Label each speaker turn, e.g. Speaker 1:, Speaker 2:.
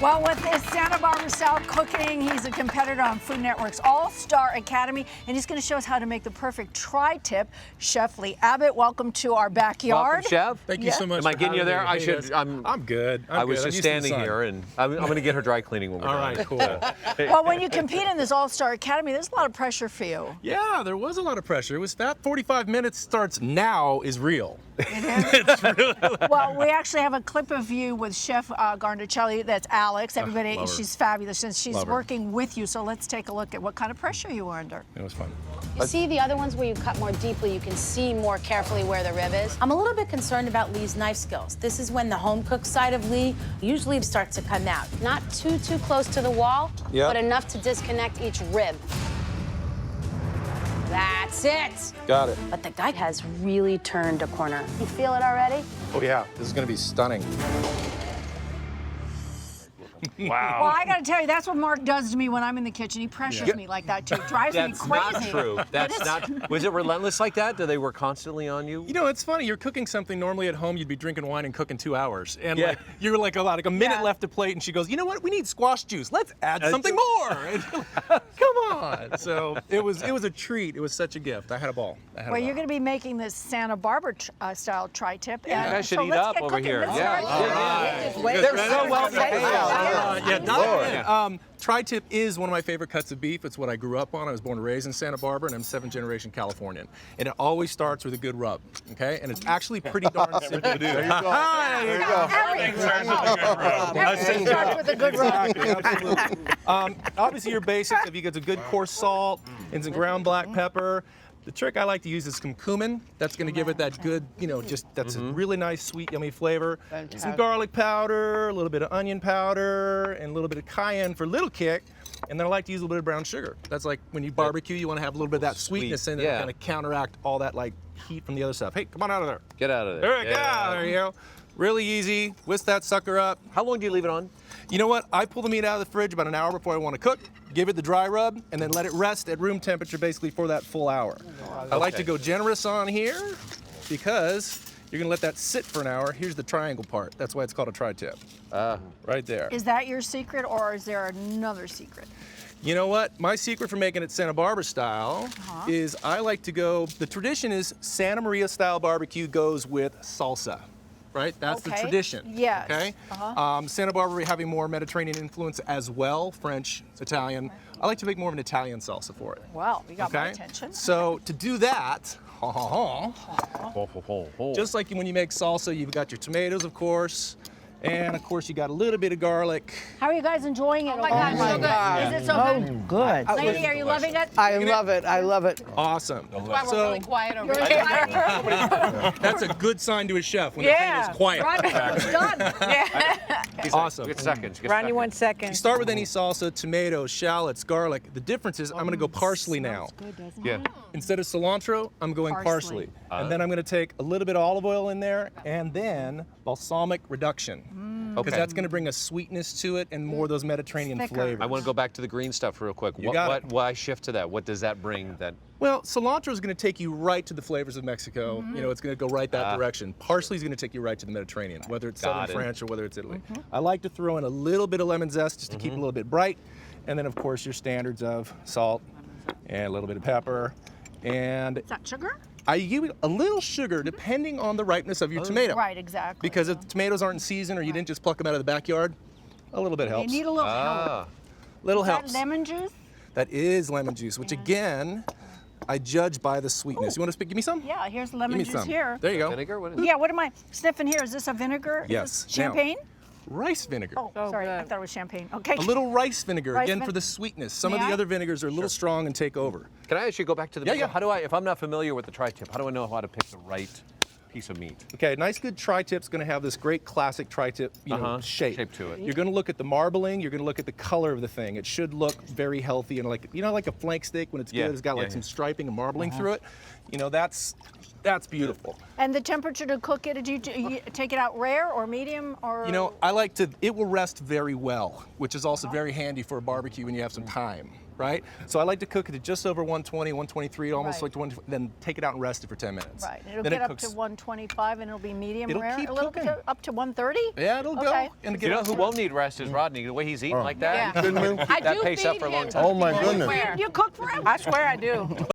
Speaker 1: Well, with his Santa Barbara style cooking, he's a competitor on Food Network's All-Star Academy, and he's going to show us how to make the perfect tri-tip. Chef Lee Abbott, welcome to our backyard.
Speaker 2: Welcome, Chef.
Speaker 3: Thank you so much.
Speaker 2: Am I getting you there? I should.
Speaker 3: I'm good.
Speaker 2: I was just standing here, and I'm going to get her dry cleaning when we're done.
Speaker 3: All right, cool.
Speaker 1: Well, when you compete in this All-Star Academy, there's a lot of pressure for you.
Speaker 3: Yeah, there was a lot of pressure. It was that 45 minutes starts now is real.
Speaker 1: It is?
Speaker 3: It's really
Speaker 1: Well, we actually have a clip of you with Chef Garnacelli. That's Alex. Everybody,
Speaker 3: love her.
Speaker 1: she's fabulous, and she's
Speaker 3: Love her.
Speaker 1: working with you. So let's take a look at what kind of pressure you were under.
Speaker 3: It was fun.
Speaker 4: You see the other ones where you cut more deeply, you can see more carefully where the rib is. I'm a little bit concerned about Lee's knife skills. This is when the home cook side of Lee usually starts to come out. Not too close to the wall, but enough to disconnect each rib. That's it.
Speaker 3: Got it.
Speaker 4: But the guy has really turned a corner. You feel it already?
Speaker 3: Oh yeah, this is going to be stunning.
Speaker 2: Wow.
Speaker 1: Well, I got to tell you, that's what Mark does to me when I'm in the kitchen. He pressures me like that, too. It drives me
Speaker 2: That's
Speaker 1: crazy.
Speaker 2: not true. That's not. Was it relentless like that? Did they work constantly on you?
Speaker 3: You know, it's funny. You're cooking something normally at home. You'd be drinking wine and cooking 2 hours, and
Speaker 2: Yeah.
Speaker 3: like you're like a minute left to plate, and she goes, "You know what? We need squash juice. Let's add something more." And you're like, come on. So it was a treat. It was such a gift. I had a ball.
Speaker 1: Well, you're going to be making this Santa Barbara style tri-tip.
Speaker 2: You guys should eat up over here.
Speaker 1: Let's
Speaker 2: Yeah.
Speaker 1: start.
Speaker 2: They're so well behaved.
Speaker 3: Yeah, dive in. Tri-tip is one of my favorite cuts of beef. It's what I grew up on. I was born and raised in Santa Barbara, and I'm 7th-generation Californian. And it always starts with a good rub, okay? And it's actually pretty darn simple to do. There you go.
Speaker 1: Everything starts with a good rub.
Speaker 3: Absolutely. Obviously, your basics, if you get a good coarse salt and some ground black pepper. The trick I like to use is some cumin. That's going to give it that good, that's a really nice, sweet, yummy flavor. Some garlic powder, a little bit of onion powder, and a little bit of cayenne for a little kick. And then I like to use a little bit of brown sugar. That's like when you barbecue, you want to have a little bit of that sweetness in it,
Speaker 2: yeah.
Speaker 3: kind of counteract all that like heat from the other stuff. Hey, come on out of there.
Speaker 2: Get out of there.
Speaker 3: There, there you go. Really easy. Whisk that sucker up.
Speaker 2: How long do you leave it on?
Speaker 3: You know what? I pull the meat out of the fridge about an hour before I want to cook, give it the dry rub, and then let it rest at room temperature basically for that full hour. I like to go generous on here because you're going to let that sit for an hour. Here's the triangle part. That's why it's called a tri-tip. Right there.
Speaker 1: Is that your secret, or is there another secret?
Speaker 3: You know what? My secret for making it Santa Barbara style is I like to go, the tradition is Santa Maria style barbecue goes with salsa. Right? That's the tradition.
Speaker 1: Yes.
Speaker 3: Okay? Santa Barbara having more Mediterranean influence as well, French, Italian. I like to make more of an Italian salsa for it.
Speaker 1: Well, you got my attention.
Speaker 3: So to do that, just like when you make salsa, you've got your tomatoes, of course, and of course you got a little bit of garlic.
Speaker 1: How are you guys enjoying it?
Speaker 5: Oh my God, so good.
Speaker 1: Is it so good?
Speaker 5: Good.
Speaker 1: Lady, are you loving it?
Speaker 5: I love it. I love it.
Speaker 3: Awesome.
Speaker 5: That's why we're really quiet over here.
Speaker 3: That's a good sign to a chef when the table's quiet.
Speaker 1: It's done.
Speaker 3: Awesome.
Speaker 2: Get seconds.
Speaker 5: Ronnie, 1 second.
Speaker 3: You start with any salsa, tomatoes, shallots, garlic. The difference is I'm going to go parsley now.
Speaker 1: Good, doesn't
Speaker 2: Yeah.
Speaker 1: it?
Speaker 3: Instead of cilantro, I'm going parsley. And then I'm going to take a little bit of olive oil in there and then balsamic reduction. Because that's going to bring a sweetness to it and more of those Mediterranean
Speaker 1: Thicker.
Speaker 3: flavors.
Speaker 2: I want to go back to the green stuff real quick. Why shift to that? What does that bring?
Speaker 3: Well, cilantro is going to take you right to the flavors of Mexico. You know, it's going to go right that direction. Parsley is going to take you right to the Mediterranean, whether it's southern France or whether it's Italy. I like to throw in a little bit of lemon zest just to keep it a little bit bright. And then, of course, your standards of salt and a little bit of pepper. And
Speaker 1: Is that sugar?
Speaker 3: I give it a little sugar depending on the ripeness of your tomato.
Speaker 1: Right, exactly.
Speaker 3: Because if the tomatoes aren't in season or you didn't just pluck them out of the backyard, a little bit
Speaker 1: You
Speaker 3: helps.
Speaker 1: need a little help.
Speaker 3: Little
Speaker 1: Is that
Speaker 3: helps.
Speaker 1: lemon juice?
Speaker 3: That is lemon juice, which again, I judge by the sweetness. You want to give me some?
Speaker 1: Yeah, here's
Speaker 3: Give
Speaker 1: lemon
Speaker 3: me
Speaker 1: juice
Speaker 3: some.
Speaker 1: here.
Speaker 3: There you go.
Speaker 2: Vinegar? What is it?
Speaker 1: Yeah, what am I sniffing here? Is this a vinegar? Is
Speaker 3: Yes.
Speaker 1: this champagne?
Speaker 3: Rice vinegar.
Speaker 1: Oh, sorry, I thought it was champagne. Okay.
Speaker 3: A little rice vinegar,
Speaker 1: Rice
Speaker 3: again,
Speaker 1: vin-
Speaker 3: for the sweetness. Some of
Speaker 1: May
Speaker 3: the
Speaker 1: I?
Speaker 3: other vinegars are a little strong and take over.
Speaker 2: Can I actually go back to the?
Speaker 3: Yeah.
Speaker 2: How do I? If I'm not familiar with the tri-tip, how do I know how to pick the right piece of meat?
Speaker 3: Okay, a nice good tri-tip's going to have this great classic tri-tip, shape.
Speaker 2: Shape to it.
Speaker 3: You're going to look at the marbling. You're going to look at the color of the thing. It should look very healthy and like a flank steak when it's good. It's got like some striping and marbling through it. You know, that's beautiful.
Speaker 1: And the temperature to cook it, do you take it out rare or medium or?
Speaker 3: You know, I like to. It will rest very well, which is also very handy for a barbecue when you have some time. right? So I like to cook it at just over 120, 123, almost
Speaker 1: Right.
Speaker 3: like 1, then take it out and rest it for 10 minutes.
Speaker 1: Right. It'll
Speaker 3: Then
Speaker 1: get
Speaker 3: it
Speaker 1: up
Speaker 3: cooks.
Speaker 1: to 125 and it'll be medium
Speaker 3: It'll
Speaker 1: rare.
Speaker 3: keep
Speaker 1: a little
Speaker 3: cooking.
Speaker 1: bit up to 130.
Speaker 3: Yeah, it'll
Speaker 1: Okay.
Speaker 3: go. And
Speaker 2: You know who won't need rest is Rodney. The way he's eating like that,
Speaker 5: Yeah.
Speaker 2: keep that pace up for a long time.
Speaker 6: Oh my goodness.
Speaker 1: You cook for him?
Speaker 5: I swear I do.